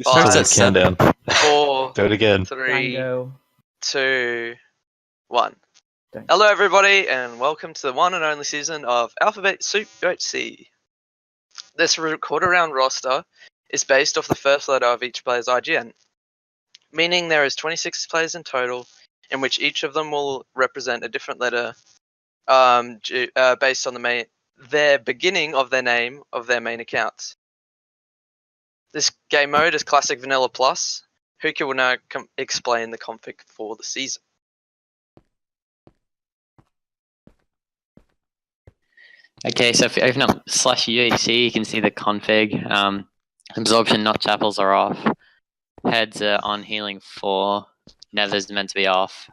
Five, Starts that countdown. 4, Do it again. 3, Tango. 2, 1. Dang. Hello everybody and welcome to the one and only season of Alphabet Soup UHC. This quarter round roster is based off the first letter of each player's IGN, meaning there is 26 players in total, in which each of them will represent a different letter based on their beginning of their name of their main accounts. This game mode is Classic Vanilla Plus. Hoookey will now explain the config for the season. Okay, so if you open up /UHC, you can see the config. Absorption, not chapels are off. Heads are on healing 4. Nether's meant to be off.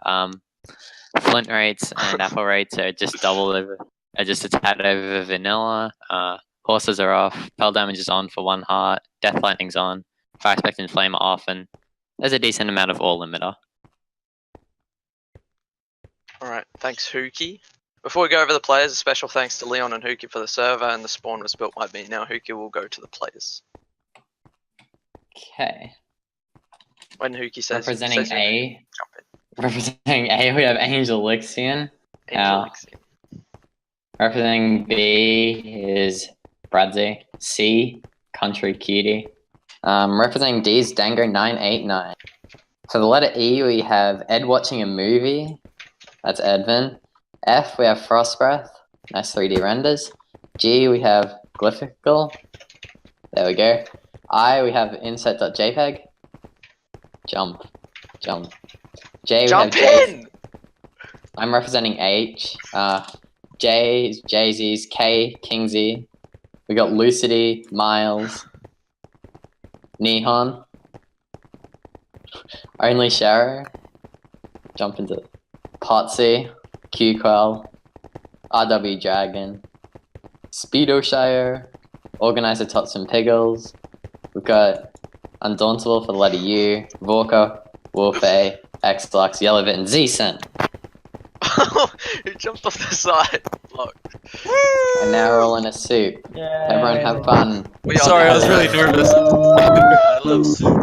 Flint rates and apple rates are just just a tad over vanilla. Horses are off. Pearl damage is on for 1 heart. Death lightning's on. Fire spect and flame are off, and there's a decent amount of all limiter. Alright, thanks Hoookey. Before we go over the players, a special thanks to Leon and Hoookey for the server, and the spawn was built by me. Now Hoookey will go to the players. Okay. When Hoookey says Representing jump in. Representing A, we have Angel Lixian. Angel Lixian. Representing B is Bradzi. C, Country Cutie. Representing D is Dango989. For the letter E, we have Ed watching a movie. That's Edvin. F, we have Frostbreath. Nice 3D renders. G, we have Glyphical. There we go. I, we have Inset.jpg. Jump. J, we have in! I'm representing H. J is Jay-Z's. K, Kingzy. We got Lucidity, Miles, Nihon, Only Sharer, jump into Potsy, QQuell, RW Dragon, Speedoshire, Organizer Tots and Piggles. We've got Undauntable for the letter U, Vorka, Wolfay, Xlux, Yellowbit, and Z-Cent. Who jumped off the side? Blocked. And now we're all in a suit. Yay. Everyone have fun. Sorry, I was really nervous. I love soup.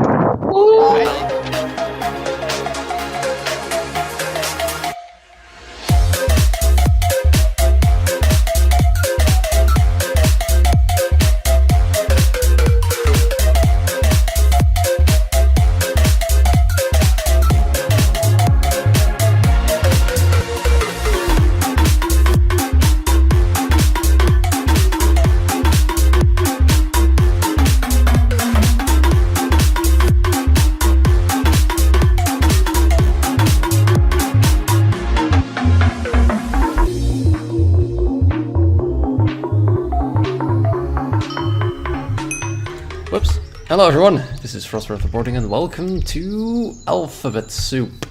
Whoops. Hello everyone, this is Frostbreath reporting and welcome to Alphabet Soup.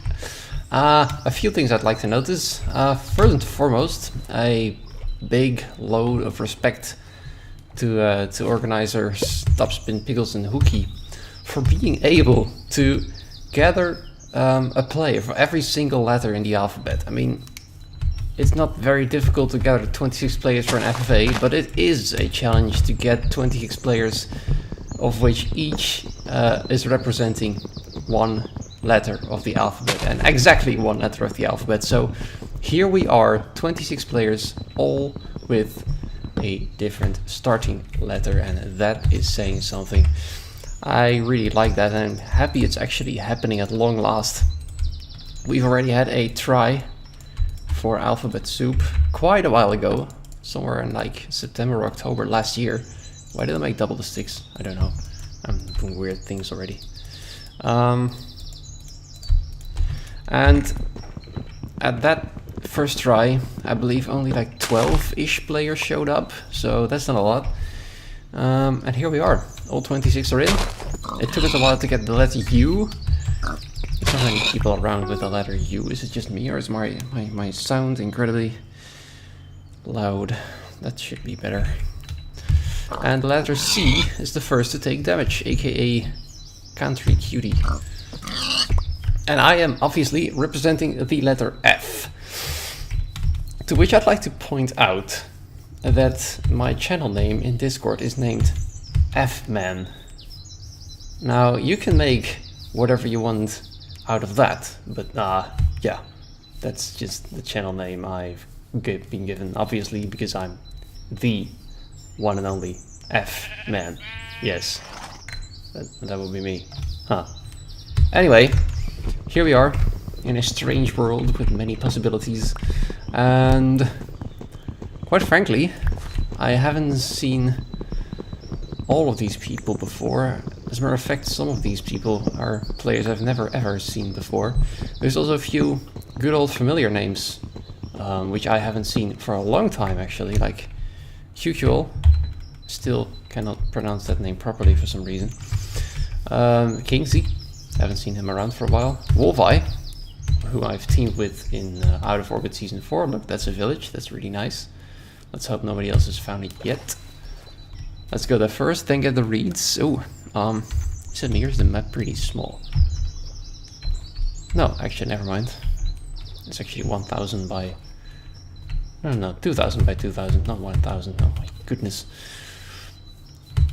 A few things I'd like to notice. First and foremost, a big load of respect to organizers Topspin, Pickles and Hoookey for being able to gather a player for every single letter in the alphabet. I mean, it's not very difficult to gather 26 players for an FFA, but it is a challenge to get 26 players of which each is representing one letter of the alphabet, and exactly one letter of the alphabet. So here we are, 26 players, all with a different starting letter, and that is saying something. I really like that, and I'm happy it's actually happening at long last. We've already had a try for Alphabet Soup quite a while ago, somewhere in like September or October last year. Why did I make double the sticks? I don't know. I'm doing weird things already. And at that first try, I believe only like 12-ish players showed up, so that's not a lot. And here we are. All 26 are in. It took us a while to get the letter U. There's not many people around with the letter U. Is it just me, or is my sound incredibly loud? That should be better. And the letter C is the first to take damage, aka Country Cutie. And I am obviously representing the letter F. To which I'd like to point out that my channel name in Discord is named F-Man. Now, you can make whatever you want out of that, but yeah, that's just the channel name I've been given, obviously, because I'm the one and only F-man. Yes, that would be me. Huh. Anyway, here we are, in a strange world with many possibilities, and quite frankly, I haven't seen all of these people before. As a matter of fact, some of these people are players I've never ever seen before. There's also a few good old familiar names, which I haven't seen for a long time actually, like Hoookey. Still cannot pronounce that name properly for some reason. Kingsley, haven't seen him around for a while. Wolfeye, who I've teamed with in Out of Orbit Season 4. Look, that's a village, that's really nice. Let's hope nobody else has found it yet. Let's go there first, then get the reeds. Oh, here's the map pretty small. No, actually, never mind. It's actually 1000 by... No, 2000 by 2000, not 1000. Oh my goodness.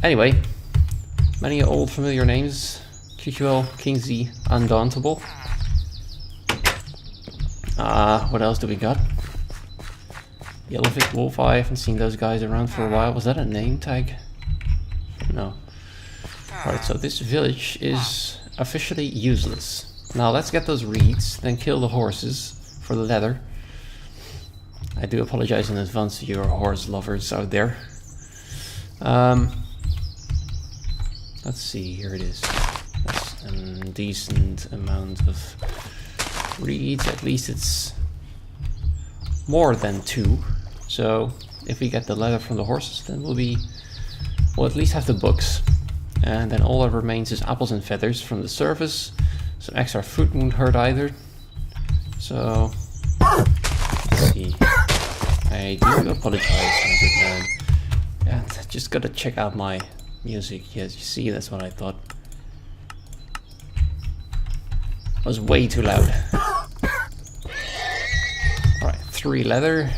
Anyway, many old familiar names. Hoookey, Kingsley, Undauntable. What else do we got? Yellowfit, Wolf, I haven't seen those guys around for a while. Was that a name tag? No. Alright, so this village is officially useless. Now let's get those reeds, then kill the horses for the leather. I do apologize in advance to your horse lovers out there. Let's see, here it is. That's a decent amount of reeds, at least it's more than 2. So if we get the leather from the horses, then we'll at least have the books. And then all that remains is apples and feathers from the surface. Some extra food won't hurt either. So let's see. I do apologize, my good man. Yeah, just gotta check out my music. Yes, you see, that's what I thought. It was way too loud. Alright, 3 leather.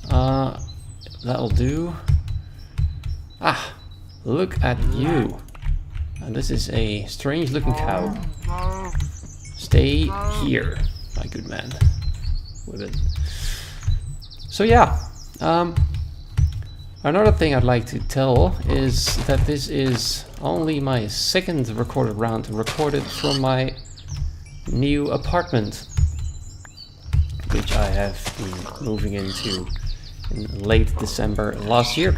That'll do. Ah, look at you. And this is a strange looking cow. Stay here, my good man. With it. So yeah, another thing I'd like to tell is that this is only my second recorded round recorded from my new apartment, which I have been moving into in late December last year.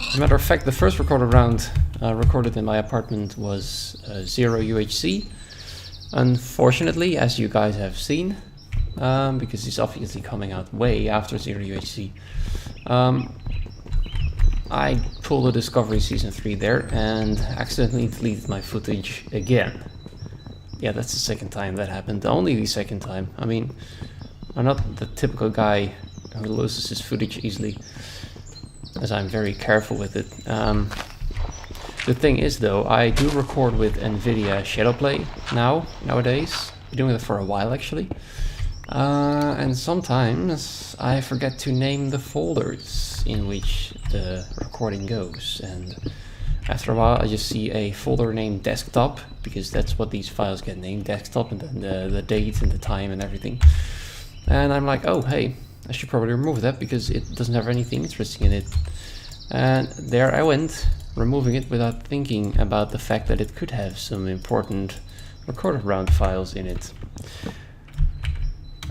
As a matter of fact, the first recorded round recorded in my apartment was 0 UHC. Unfortunately, as you guys have seen, because it's obviously coming out way after 0 UHC, I pulled a Discovery Season 3 there and accidentally deleted my footage again. Yeah, that's the second time that happened, only the second time. I mean, I'm not the typical guy who loses his footage easily, as I'm very careful with it. The thing is though, I do record with NVIDIA Shadowplay nowadays. Been doing it for a while actually. And sometimes I forget to name the folders in which the recording goes, and after a while I just see a folder named desktop, because that's what these files get named, desktop, and then the date and the time and everything. And I'm like, oh hey, I should probably remove that because it doesn't have anything interesting in it. And there I went, removing it without thinking about the fact that it could have some important recorded round files in it.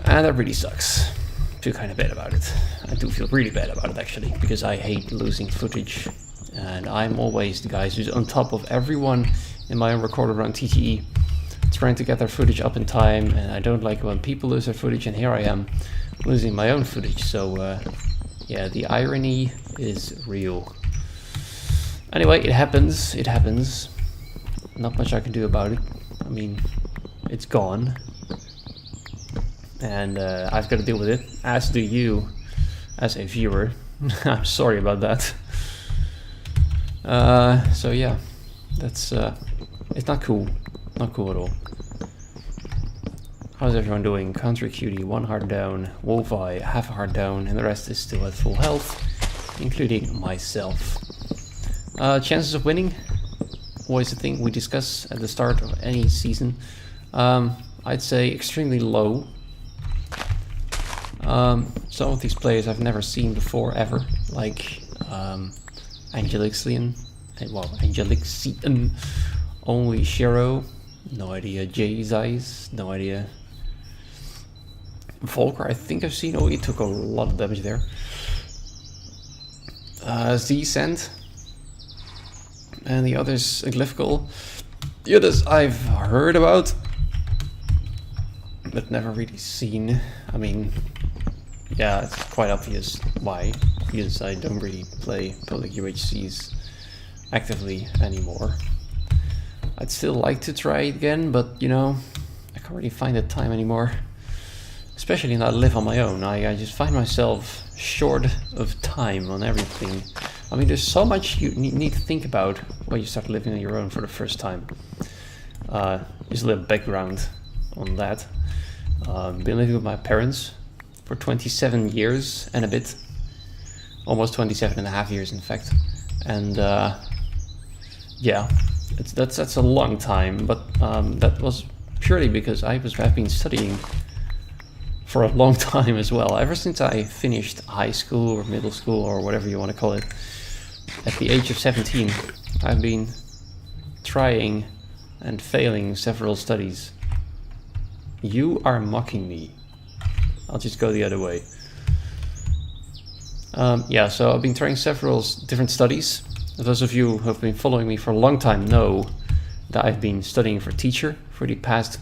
And that really sucks. I feel kind of bad about it. I do feel really bad about it actually, because I hate losing footage. And I'm always the guy who's on top of everyone in my own recorded round TTE, trying to get their footage up in time, and I don't like when people lose their footage, and here I am losing my own footage. So yeah, the irony is real. Anyway, it happens, not much I can do about it. I mean, it's gone, and I've got to deal with it, as do you as a viewer. I'm sorry about that. So yeah, that's it's not cool at all. How's everyone doing? Country Cutie, 1 heart down, Wolfeye, half a heart down, and the rest is still at full health, including myself. Chances of winning? always a thing we discuss at the start of any season. I'd say extremely low. Some of these players I've never seen before ever, like Angelixian, only Shiro, no idea. Jay's Eyes, no idea. Volker, I think I've seen. Oh, he took a lot of damage there. Z-Send. And the others, Glyphical. The others I've heard about, but never really seen. I mean, yeah, it's quite obvious why. Because I don't really play public UHCs actively anymore. I'd still like to try it again, but you know, I can't really find the time anymore. Especially now I live on my own. I just find myself short of time on everything. I mean, there's so much you need to think about when you start living on your own for the first time. Just a little background on that. Been living with my parents for 27 years and a bit. Almost 27 and a half years, in fact. And yeah, that's a long time, but that was purely because I've been studying for a long time as well. Ever since I finished high school or middle school or whatever you want to call it, at the age of 17, I've been trying and failing several studies. You are mocking me. I'll just go the other way. Yeah, so I've been trying several different studies. Those of you who have been following me for a long time know that I've been studying for teacher for the past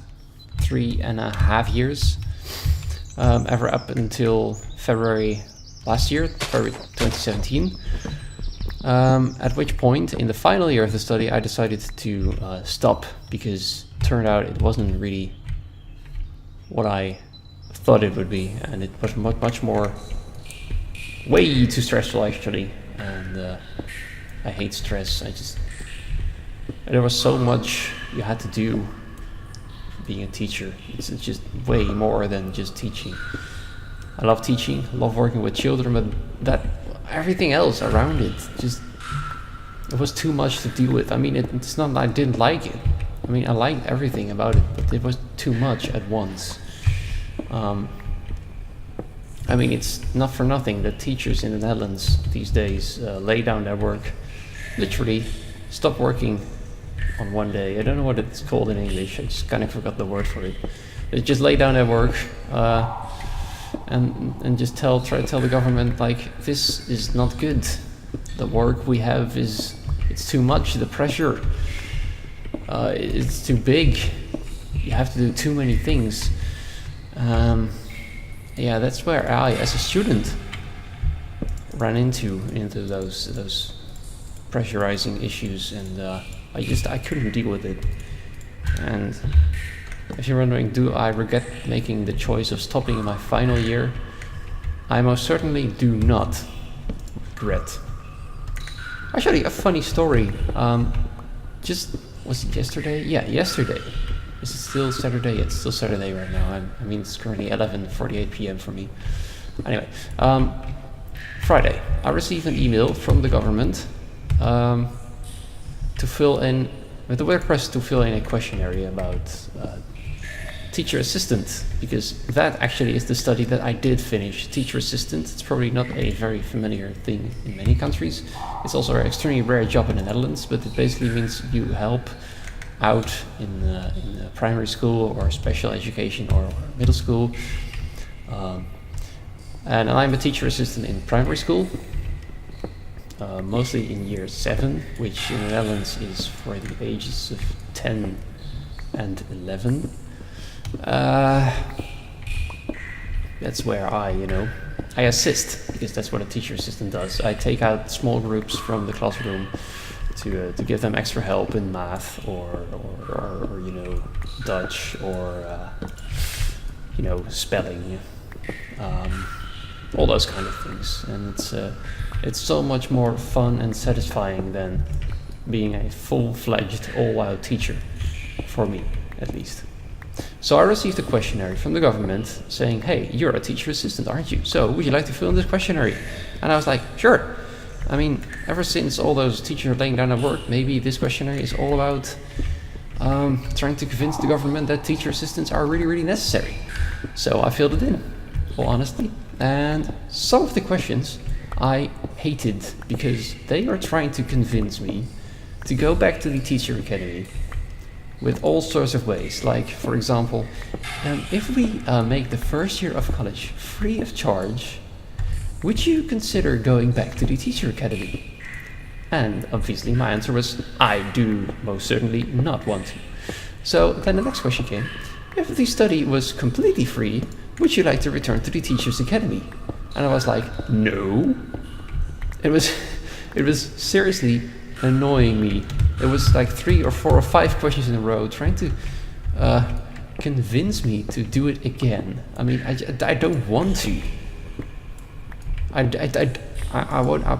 3.5 years. Ever up until February last year, February 2017. At which point, in the final year of the study, I decided to stop because it turned out it wasn't really what I thought it would be, and it was much more, way too stressful actually, and I hate stress. There was so much you had to do being a teacher. It's just way more than just teaching. I love teaching, I love working with children, but everything else around it was too much to deal with. I mean, it's not that I didn't like it. I mean, I liked everything about it, but it was too much at once. I mean, it's not for nothing that teachers in the Netherlands these days lay down their work, literally stop working on one day. I don't know what it's called in English, I just kind of forgot the word for it. They just lay down their work and just try to tell the government, like, this is not good. The work we have it's too much, the pressure, it's too big. You have to do too many things. Yeah, that's where I, as a student, ran into those pressurizing issues, and I couldn't deal with it. And if you're wondering, do I regret making the choice of stopping in my final year? I most certainly do not regret. Actually, a funny story. Was it yesterday? Yeah, yesterday. Is it still Saturday? It's still Saturday right now. I mean, it's currently 11:48 p.m. for me. Anyway, Friday, I received an email from the government to fill in, with the request to fill in a questionnaire about teacher assistant, because that actually is the study that I did finish, teacher assistant. It's probably not a very familiar thing in many countries. It's also an extremely rare job in the Netherlands, but it basically means you help out in primary school or special education or middle school. And I'm a teacher assistant in primary school, mostly in year 7, which in the Netherlands is for the ages of 10 and 11. That's where I assist, because that's what a teacher assistant does. I take out small groups from the classroom to give them extra help in math or Dutch or spelling, all those kind of things. And it's so much more fun and satisfying than being a full-fledged all-out teacher, for me at least. So I received a questionnaire from the government saying, hey, you're a teacher assistant, aren't you? So would you like to fill in this questionnaire? And I was like, sure. I mean, ever since all those teachers are laying down their work, maybe this questionnaire is all about trying to convince the government that teacher assistants are really, really necessary. So I filled it in, all honestly. And some of the questions I hated because they are trying to convince me to go back to the teacher academy with all sorts of ways. Like, for example, if we make the first year of college free of charge, would you consider going back to the teacher academy? And obviously my answer was, I do most certainly not want to. So then the next question came, if the study was completely free, would you like to return to the teacher's academy? And I was like, no. It was seriously annoying me. It was like 3 or 4 or 5 questions in a row trying to convince me to do it again. I mean, I don't want to. I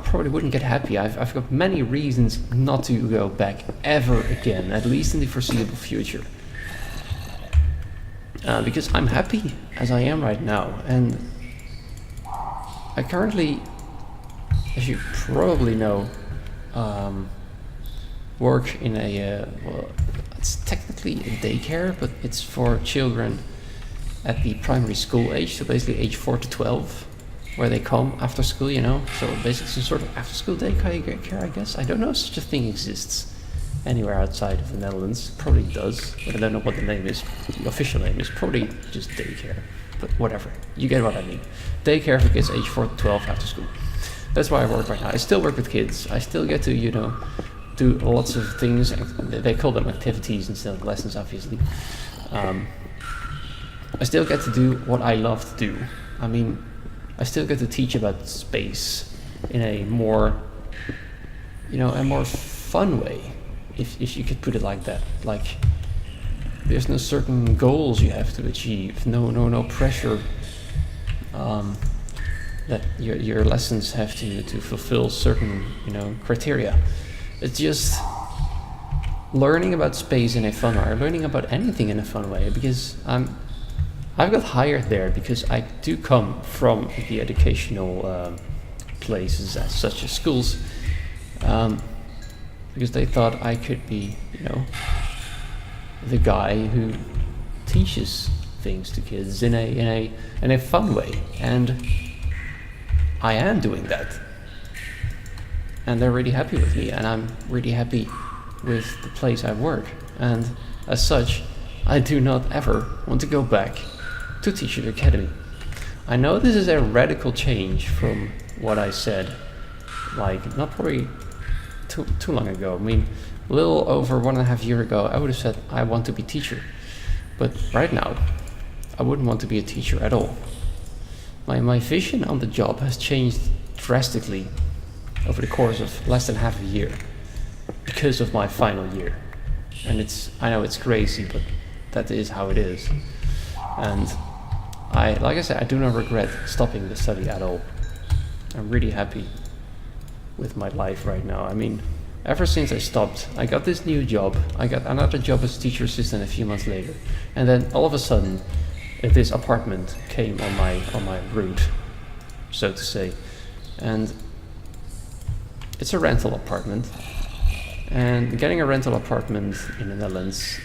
probably wouldn't get happy. I've got many reasons not to go back ever again, at least in the foreseeable future. Because I'm happy as I am right now, and I currently, as you probably know, work in a, well, it's technically a daycare, but it's for children at the primary school age, so basically age 4 to 12. Where they come after school, you know, so basically some sort of after school daycare, I guess. I don't know if such a thing exists anywhere outside of the Netherlands. Probably does, but I don't know what the name is. The official name is probably just daycare, but whatever. You get what I mean. Daycare for kids age 4 to 12 after school. That's why I work right now. I still work with kids. I still get to, you know, do lots of things. They call them activities instead of lessons, obviously. I still get to do what I love to do. I mean, I still get to teach about space in a more, you know, a more fun way, if you could put it like that. Like, there's no certain goals you have to achieve, no pressure that your lessons have to fulfill certain, you know, criteria. It's just learning about space in a fun way, or learning about anything in a fun way, because I've got hired there because I do come from the educational places such as schools, because they thought I could be, you know, the guy who teaches things to kids in a fun way, and I am doing that, and they're really happy with me, and I'm really happy with the place I work, and as such, I do not ever want to go back to Teacher Academy. I know this is a radical change from what I said, like, not probably too long ago. I mean, a little over 1.5 years ago, I would have said I want to be teacher, but right now, I wouldn't want to be a teacher at all. My vision on the job has changed drastically over the course of less than half a year because of my final year, and I know it's crazy, but that is how it is. And like I said, I do not regret stopping the study at all. I'm really happy with my life right now. I mean, ever since I stopped, I got this new job. I got another job as teacher assistant a few months later, and then all of a sudden, this apartment came on my route, so to say, and it's a rental apartment. And getting a rental apartment in the Netherlands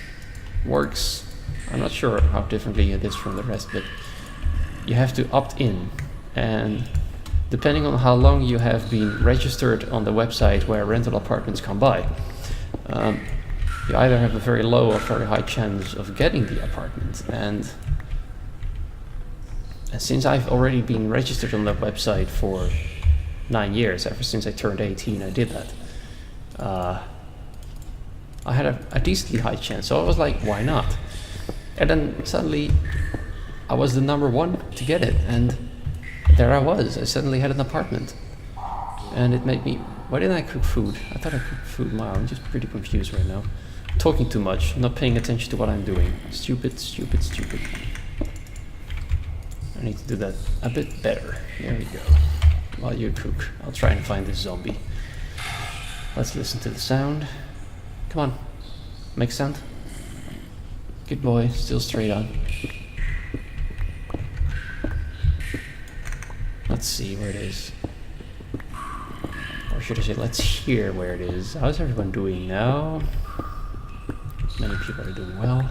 works. I'm not sure how differently it is from the rest, but you have to opt in, and depending on how long you have been registered on the website where rental apartments come by, you either have a very low or very high chance of getting the apartment. And since I've already been registered on that website for 9 years, ever since I turned 18, I did that. I had a decently high chance, so I was like, why not? And then suddenly, I was the number one to get it, and there I was. I suddenly had an apartment, and it made me. Why didn't I cook food? I thought I cooked food. Wow, I'm just pretty confused right now. Talking too much, not paying attention to what I'm doing. Stupid, stupid, stupid. I need to do that a bit better. There we go. While you cook, I'll try and find this zombie. Let's listen to the sound. Come on, make sound. Good boy, still straight on. Let's see where it is. should I say, let's hear where it is. How's everyone doing now? Many people are doing well.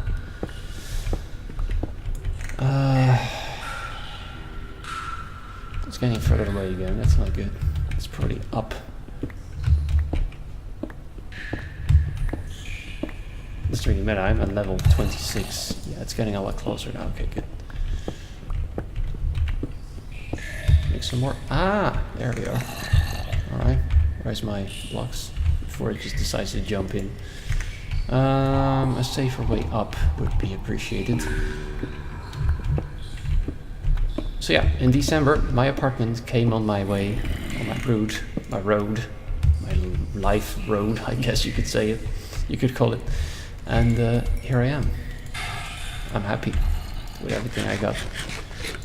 It's getting further away again, that's not good. It's probably up. Doesn't really matter, I'm at level 26. Yeah, it's getting a lot closer now, okay, good. Make some more. Ah, there we are. Alright, where's my blocks? Before it just decides to jump in. A safer way up would be appreciated. So yeah, in December, my apartment came on my way, on my road, my life road, I guess you could say it, you could call it. And here I am. I'm happy with everything I got.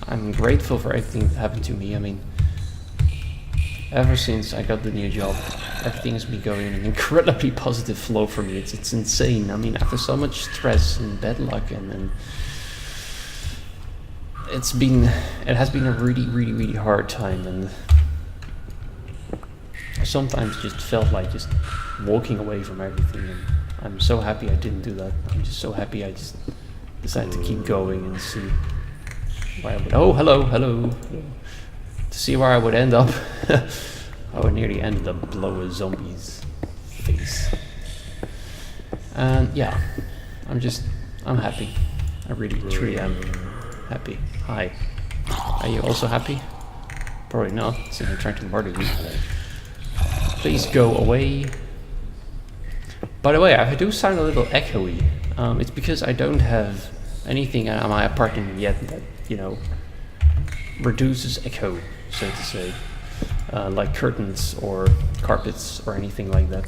I'm grateful for everything that happened to me. I mean, ever since I got the new job, everything has been going in an incredibly positive flow for me. It's insane. I mean, after so much stress and bad luck and it has been a really hard time, and I sometimes just felt like just walking away from everything, and I'm so happy I didn't do that. I'm just so happy I just decided to keep going and see where I would... Oh, hello. To see where I would end up. I would nearly ended up below a zombie's face. And yeah, I'm happy. I really, truly am happy. Hi. Are you also happy? Probably not, since I'm trying to murder you. Please go away. By the way, I do sound a little echoey. It's because I don't have anything in my apartment yet that, you know, reduces echo, so to say. Like curtains or carpets or anything like that.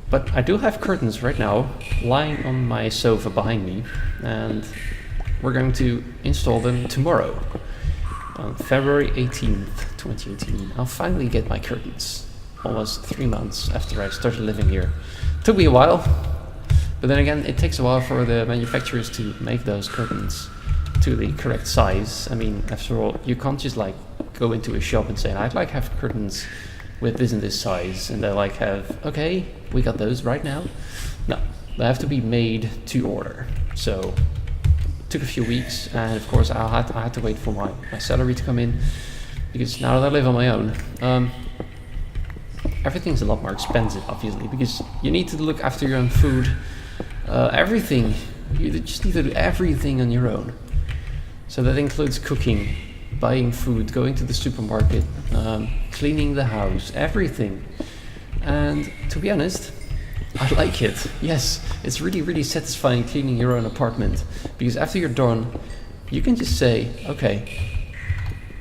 But I do have curtains right now lying on my sofa behind me, and we're going to install them tomorrow, on February 18th, 2018. I'll finally get my curtains, almost 3 months after I started living here. Took me a while, but then again, it takes a while for the manufacturers to make those curtains to the correct size. I mean, after all, you can't just like go into a shop and say, I'd like to have curtains with this and this size, and they like have, okay, we got those right now. No, they have to be made to order. So took a few weeks, and of course I had to wait for my salary to come in, because now that I live on my own, everything's a lot more expensive, obviously, because you need to look after your own food, everything. You just need to do everything on your own. So that includes cooking, buying food, going to the supermarket, cleaning the house, everything. And to be honest, I like it. Yes, it's really satisfying cleaning your own apartment, because after you're done, you can just say, okay,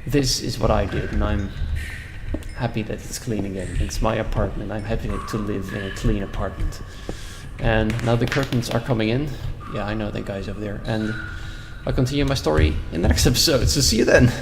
this is what I did, and I'm happy that it's clean again. It's my apartment. I'm happy to live in a clean apartment. And now the curtains are coming in. Yeah, I know the guys over there. And I'll continue my story in the next episode, so see you then.